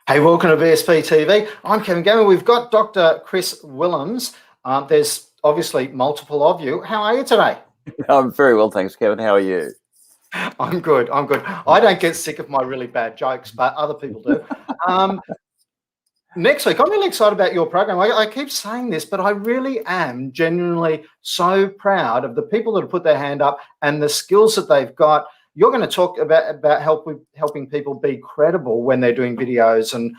Hey, welcome to BSP TV. I'm Kevin Gamer. We've got Dr. Chris Willems. There's obviously multiple of you. How are you today? I'm very well, thanks, Kevin. How are you? I'm good. I don't get sick of my really bad jokes, but other people do. Next week, I'm really excited about your program. I keep saying this, but I really am genuinely so proud of the people that have put their hand up and the skills that they've got. You're going to talk about helping people be credible when they're doing videos and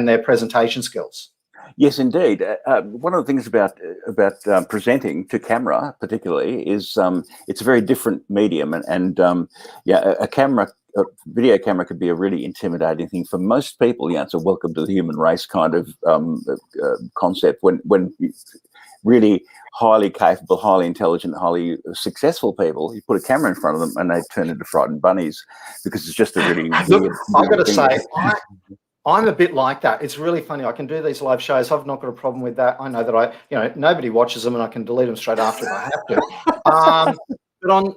their presentation skills. Yes, indeed. One of the things about presenting to camera, particularly, is it's a very different medium, and a video camera could be a really intimidating thing for most people. It's a welcome to the human race kind of concept. When really highly capable, highly intelligent, highly successful people, you put a camera in front of them and they turn into frightened bunnies because it's just a really weird. I've got to say, I'm a bit like that. It's really funny. I can do these live shows. I've not got a problem with that. I know that nobody watches them and I can delete them straight after if I have to.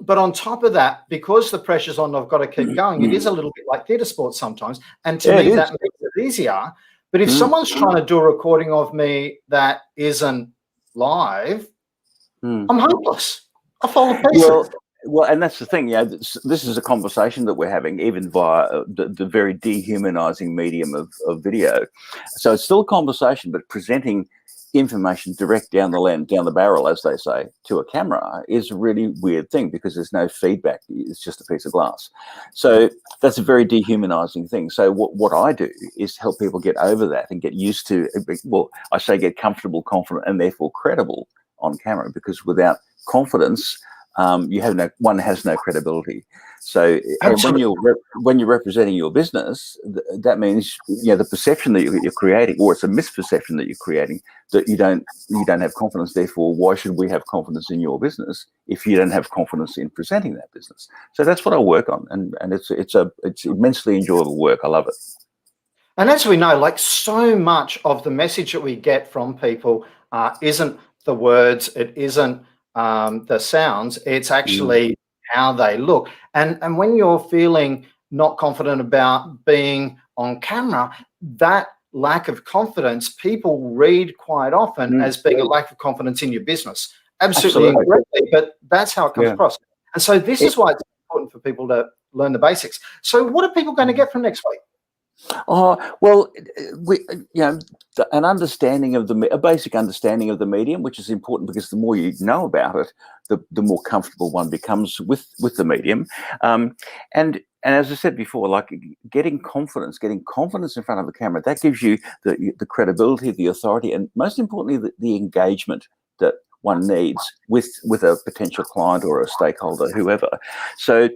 But on top of that, because the pressure's on, I've got to keep going. It is a little bit like theatre sports sometimes. And to me, that makes it easier. But if someone's trying to do a recording of me that isn't live, I'm hopeless. I fall to pieces. Well, and that's the thing. This is a conversation that we're having, even via the very dehumanizing medium of video. So it's still a conversation, but presenting information direct down the barrel, as they say, to a camera is a really weird thing because there's no feedback. It's just a piece of glass. So that's a very dehumanizing thing. So what I do is help people get over that and get used to, well, I say get comfortable, confident, and therefore credible on camera, because without confidence, one has no credibility. So when you're representing your business, that means the perception that you're creating, or it's a misperception that you're creating, that you don't have confidence. Therefore, why should we have confidence in your business if you don't have confidence in presenting that business? So that's what I work on, and it's immensely enjoyable work. I love it. And as we know, like so much of the message that we get from people isn't the words, it isn't the sounds, it's actually how they look. And when you're feeling not confident about being on camera, that lack of confidence, people read quite often as being a lack of confidence in your business. Absolutely incorrectly, but that's how it comes across. And so this is why it's important for people to learn the basics. So what are people going to get from next week? Well, a basic understanding of the medium, which is important because the more you know about it, the more comfortable one becomes with the medium. And as I said before, like getting confidence in front of the camera, that gives you the credibility, the authority, and most importantly, the engagement that one needs with a potential client or a stakeholder, whoever. So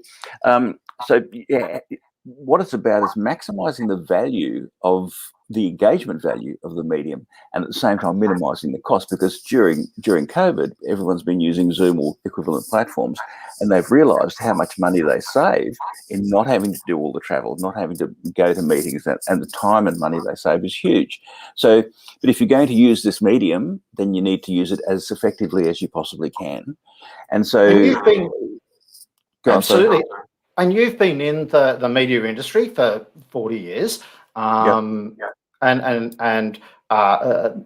what it's about is maximizing the value of the engagement value of the medium, and at the same time minimizing the cost, because during COVID, everyone's been using Zoom or equivalent platforms, and they've realized how much money they save in not having to do all the travel, not having to go to meetings, and the time and money they save is huge. So, but if you're going to use this medium, then you need to use it as effectively as you possibly can. And so absolutely. And you've been in the media industry for 40 years, and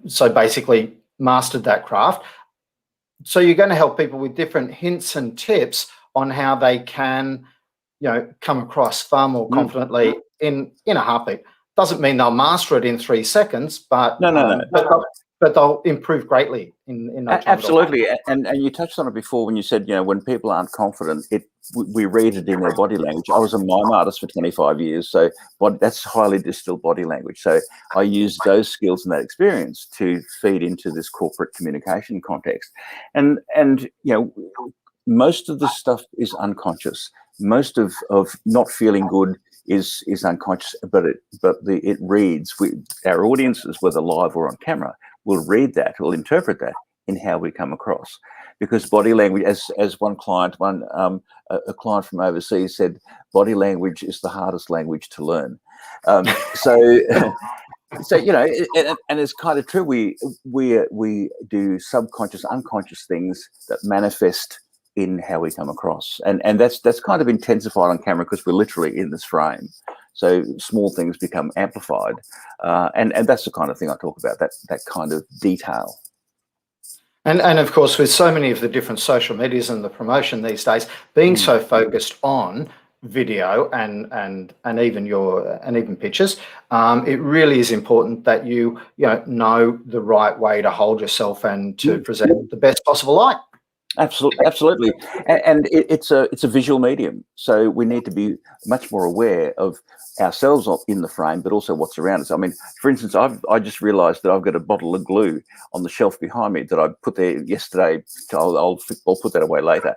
so basically mastered that craft. So you're going to help people with different hints and tips on how they can, come across far more confidently in a heartbeat. Doesn't mean they'll master it in 3 seconds, but but they'll improve greatly in no time. Absolutely, and you touched on it before when you said, when people aren't confident, we read it in their body language. I was a mime artist for 25 years, so that's highly distilled body language. So I use those skills and that experience to feed into this corporate communication context, and most of the stuff is unconscious. Most of not feeling good is unconscious, but it reads. Our audiences, whether live or on camera, will read that, will interpret that in how we come across, because body language, as one client, a client from overseas said, body language is the hardest language to learn. So and it's kind of true. We do subconscious, unconscious things that manifest in how we come across, and that's kind of intensified on camera because we're literally in this frame. So small things become amplified, and that's the kind of thing I talk about. That kind of detail. And of course, with so many of the different social medias and the promotion these days being so focused on video and even pictures, it really is important that you know the right way to hold yourself and to present the best possible light. Absolutely, and it's a visual medium, so we need to be much more aware of ourselves in the frame, but also what's around us. I mean, for instance, I just realised that I've got a bottle of glue on the shelf behind me that I put there yesterday. I'll put that away later,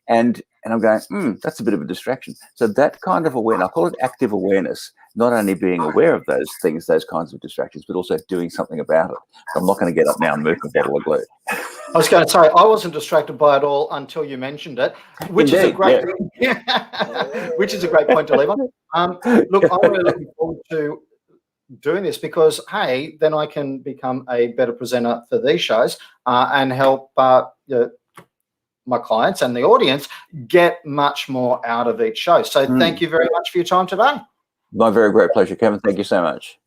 and I'm going, that's a bit of a distraction. So that kind of awareness, I call it active awareness, not only being aware of those things, those kinds of distractions, but also doing something about it. I'm not going to get up now and move a bottle of glue. I was going to say, I wasn't distracted by it all until you mentioned it, which Indeed, is a great, which is a great point to leave on. Look, I'm really looking forward to doing this because, hey, then I can become a better presenter for these shows and help my clients and the audience get much more out of each show. So thank you very much for your time today. My very great pleasure, Kevin. Thank you so much.